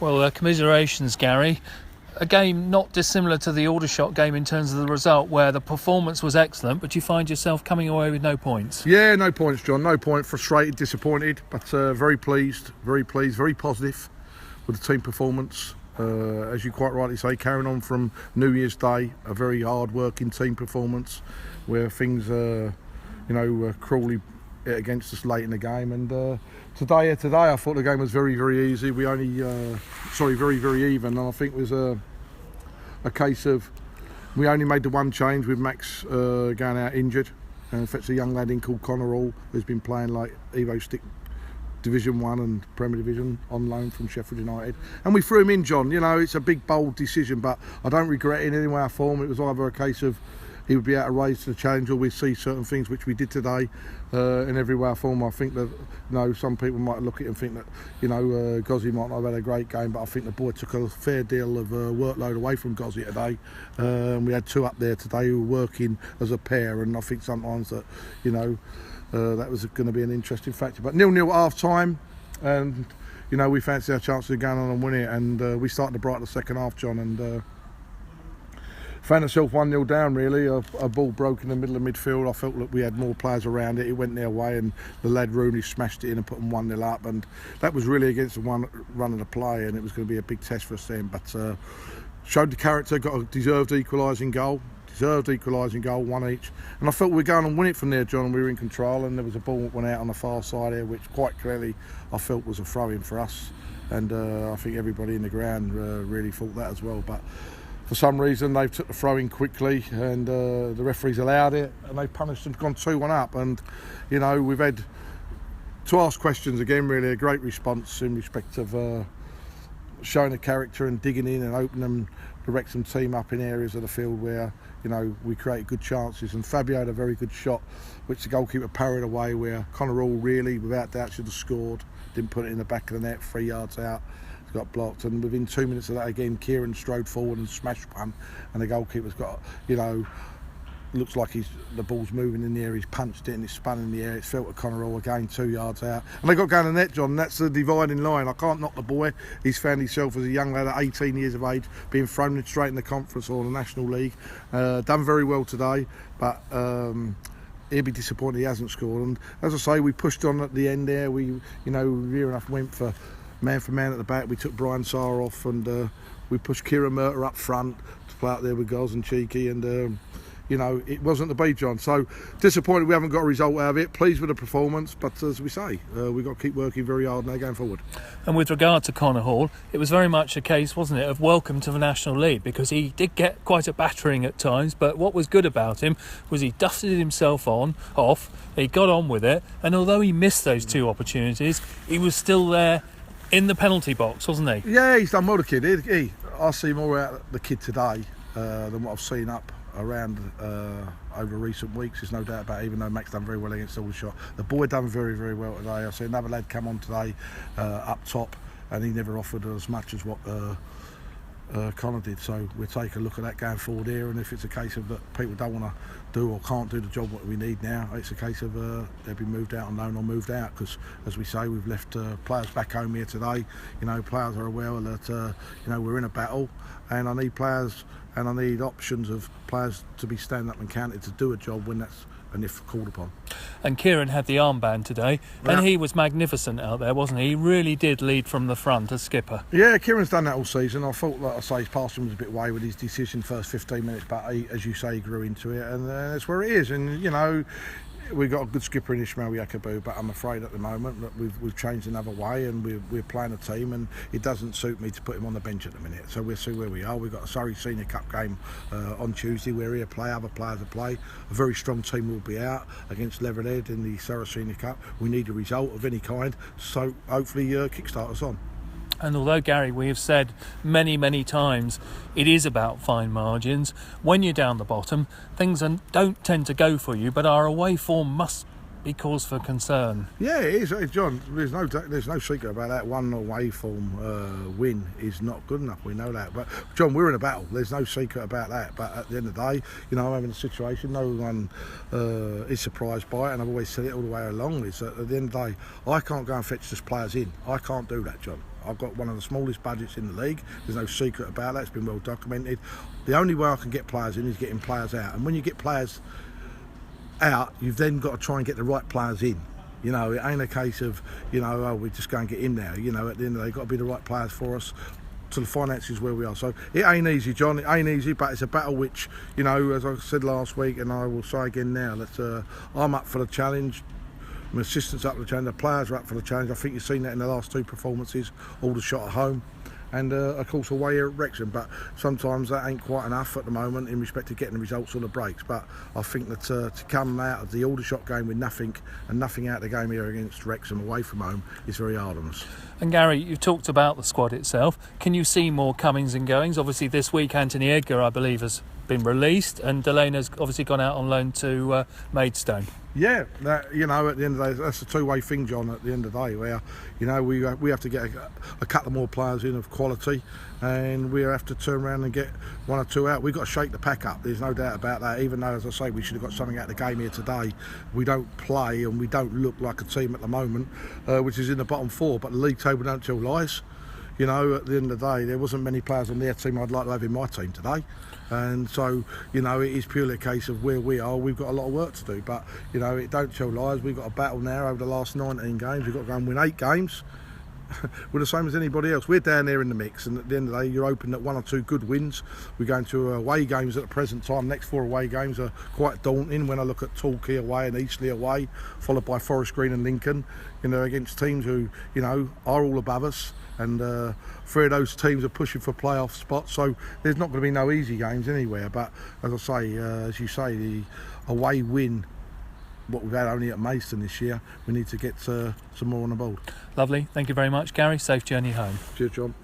Well, commiserations, Gary. A game not dissimilar to the Aldershot game in terms of the result, where the performance was excellent, but you find yourself coming away with no points. Yeah, no points, John. No point. Frustrated, disappointed, but very pleased, very positive with the team performance. As you quite rightly say, carrying on from New Year's Day, a very hard-working team performance, where things, cruelly against us late in the game. And today, I thought the game was very easy. We only, very even. And I think it was a case of we only made the one change with Max going out injured. And in fact, it's a young lad in called Connor Hall, who's been playing like Evo Stick Division 1 and Premier Division on loan from Sheffield United. And we threw him in, John. You know, it's a big, bold decision, but I don't regret it in any way or form. It was either a case of he would be able to raise to the challenge, or we see certain things which we did today in every way or form. I think that, some people might look at it and think that, Gozzy might not have had a great game, but I think the boy took a fair deal of workload away from Gozzy today. We had two up there today who were working as a pair, and I think sometimes that, that was going to be an interesting factor. But 0-0 at half time, and we fancy our chances of going on and winning it. And we started to brighten the second half, John, and found ourselves 1-0 down. Really, a ball broke in the middle of midfield. I felt that we had more players around it. It went their way, and the lad Rooney smashed it in and put them 1-0 up. And that was really against the one run of the play, and it was going to be a big test for us then. But showed the character, got a deserved equalising goal, one each. And I felt we were going and win it from there, John, and we were in control. And there was a ball that went out on the far side here, which quite clearly I felt was a throw-in for us. And I think everybody in the ground really thought that as well. But for some reason, they took the throw-in quickly, and the referees allowed it, and they punished them, gone 2-1 up. And, we've had to ask questions again, really, a great response in respect of showing the character and digging in and opening the Wrexham team up in areas of the field where, we created good chances. And Fabio had a very good shot, which the goalkeeper parried away, where Connor Hall really, without doubt, should have scored. Didn't put it in the back of the net, 3 yards out. Got blocked, and within 2 minutes of that again, Kieran strode forward and smashed one, and the goalkeeper's got, looks like the ball's moving in the air. He's punched it and it's spun in the air. It's felt at Connor Hall again, 2 yards out, and they got going to the net, John. And that's the dividing line. I can't knock the boy. He's found himself as a young lad at 18 years of age, being thrown straight in the Conference or the National League. Done very well today, but he'll be disappointed he hasn't scored. And as I say, we pushed on at the end there. We, near enough went for man at the back. We took Brian Sarr off, and we pushed Kieran Murter up front to play out there with Goz and Cheeky, and it wasn't the be, John. So disappointed we haven't got a result out of it. Pleased with the performance, but as we say, we've got to keep working very hard now going forward. And with regard to Connor Hall, it was very much a case, wasn't it, of welcome to the National League, because he did get quite a battering at times, but what was good about him was he dusted himself off, he got on with it, and although he missed those two opportunities, he was still there in the penalty box, wasn't he? Yeah, he's done well, the kid. I see more out of the kid today than what I've seen up around over recent weeks. There's no doubt about it, even though Max done very well against Aldershot. The boy done very well today. I see another lad come on today up top, and he never offered as much as what Connor did. So we'll take a look at that going forward here, and if it's a case of that people don't want to do or can't do the job what we need now, it's a case of they'll be moved out on loan or moved out, because as we say, we've left players back home here today. Players are aware that we're in a battle, and I need players and I need options of players to be standing up and counted to do a job when that's and if called upon. And Kieran had the armband today, and he was magnificent out there, wasn't he? He really did lead from the front as skipper. Yeah, Kieran's done that all season. I thought, like I say, his passing was a bit away with his decision first 15 minutes, but he, as you say, he grew into it, and that's where it is. And we've got a good skipper in Ismail Yakubu, but I'm afraid at the moment that we've changed another way, and we're playing a team, and it doesn't suit me to put him on the bench at the minute. So we'll see where we are. We've got a Surrey Senior Cup game on Tuesday. We're here to play, other players to play. A very strong team will be out against Leatherhead in the Surrey Senior Cup. We need a result of any kind, so hopefully kickstart us on. And although, Gary, we have said many times it is about fine margins, when you're down the bottom, things don't tend to go for you, but our away form must be cause for concern. Yeah, it is, John. There's no secret about that. One away form win is not good enough. We know that. But John, we're in a battle. There's no secret about that. But at the end of the day, you know, I'm having a situation. No one is surprised by it, and I've always said it all the way along. Is that at the end of the day, I can't go and fetch just players in. I can't do that, John. I've got one of the smallest budgets in the league. There's no secret about that. It's been well documented. The only way I can get players in is getting players out. And when you get players out, you've then got to try and get the right players in. You know, it ain't a case of, you know, oh, we just go and get in now. You know, at the end of the day, got to be the right players for us to the finances where we are. So it ain't easy, John. It ain't easy, but it's a battle which, you know, as I said last week, and I will say again now, that I'm up for the challenge. My assistant's up for the challenge, the players are up for the challenge. I think you've seen that in the last two performances, all the shot at home and of course away here at Wrexham, but sometimes that ain't quite enough at the moment in respect to getting the results on the breaks. But I think that to come out of the Aldershot game with nothing out of the game here against Wrexham away from home is very hard on us. And Gary, you talked about the squad itself. Can you see more comings and goings? Obviously this week Anthony Edgar, I believe, has been released, and Delaney's obviously gone out on loan to Maidstone. Yeah, that, you know, at the end of the day, that's a two-way thing, John, at the end of the day, where, you know, we have to get a couple more players in of quality, and we have to turn around and get one or two out. We've got to shake the pack up, there's no doubt about that, even though, as I say, we should have got something out of the game here today. We don't play and we don't look like a team at the moment, which is in the bottom four, but the league table don't tell lies. You know, at the end of the day, there wasn't many players on their team I'd like to have in my team today. And so, you know, it is purely a case of where we are. We've got a lot of work to do. But, you know, it don't tell lies. We've got a battle now over the last 19 games. We've got to go and win 8 games. We're the same as anybody else. We're down there in the mix. And at the end of the day, you're hoping that 1 or 2 good wins. We're going to away games at the present time. Next 4 away games are quite daunting when I look at Torquay away and Eastleigh away, followed by Forest Green and Lincoln, you know, against teams who, you know, are all above us. And 3 of those teams are pushing for playoff spots, so there's not going to be no easy games anywhere. But as I say, as you say, the away win, what we've had only at Maidstone this year, we need to get some more on the board. Lovely, thank you very much, Gary. Safe journey home. Cheers, John.